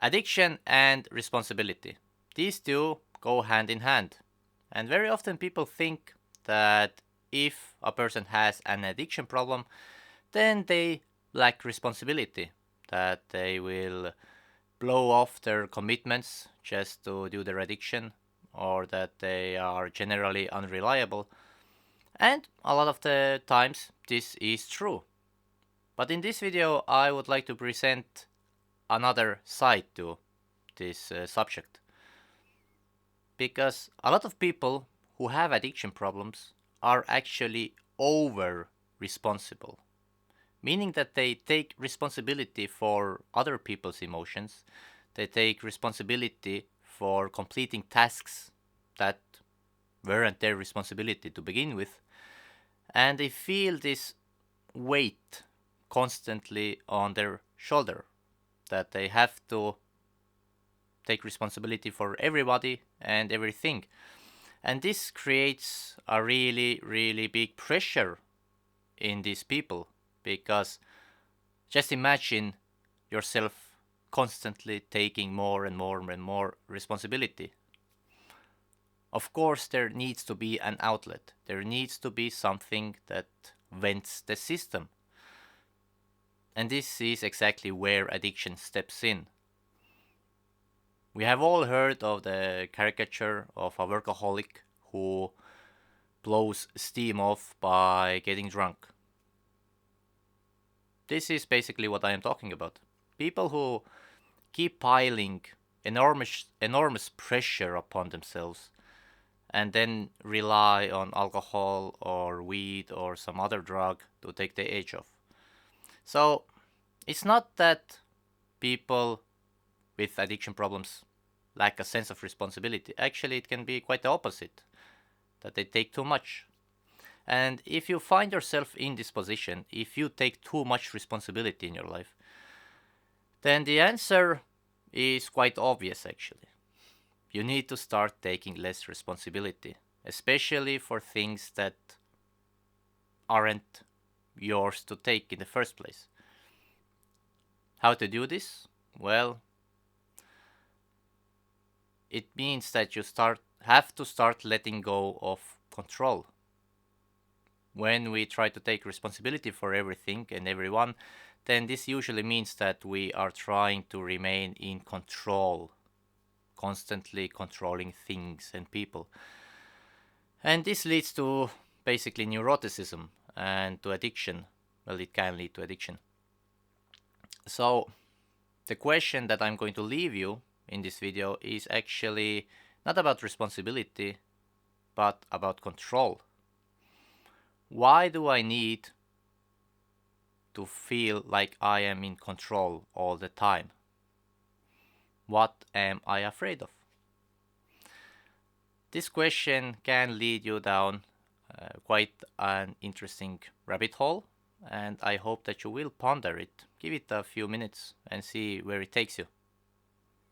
Addiction and responsibility. These two go hand in hand. And very often people think that if a person has an addiction problem, then they lack responsibility, that they will blow off their commitments just to do their addiction, or that they are generally unreliable. And a lot of the times this is true. But in this video I would like to present another side to this subject. Because a lot of people who have addiction problems are actually over responsible, meaning that they take responsibility for other people's emotions, they take responsibility for completing tasks that weren't their responsibility to begin with, and they feel this weight constantly on their shoulder, that they have to take responsibility for everybody and everything. And this creates a really big pressure in these people, because just imagine yourself constantly taking more and more responsibility. Of course, there needs to be an outlet. There needs to be something that vents the system. And this is exactly where addiction steps in. We have all heard of the caricature of a workaholic who blows steam off by getting drunk. This is basically what I am talking about. People who keep piling enormous pressure upon themselves and then rely on alcohol or weed or some other drug to take the edge off. So it's not that people with addiction problems lack a sense of responsibility. Actually, it can be quite the opposite, that they take too much. And if you find yourself in this position, if you take too much responsibility in your life, then the answer is quite obvious actually. You need to start taking less responsibility, especially for things that aren't yours to take in the first place. How to do this? Well, it means that you have to start letting go of control. When we try to take responsibility for everything and everyone, then this usually means that we are trying to remain in control, constantly controlling things and people. And this leads to basically neuroticism and to addiction. Well, it can lead to addiction. So the question that I'm going to leave you in this video is actually not about responsibility, but about control. Why do I need to feel like I am in control all the time? What am I afraid of? This question can lead you down quite an interesting rabbit hole, and I hope that you will ponder it. Give it a few minutes and see where it takes you.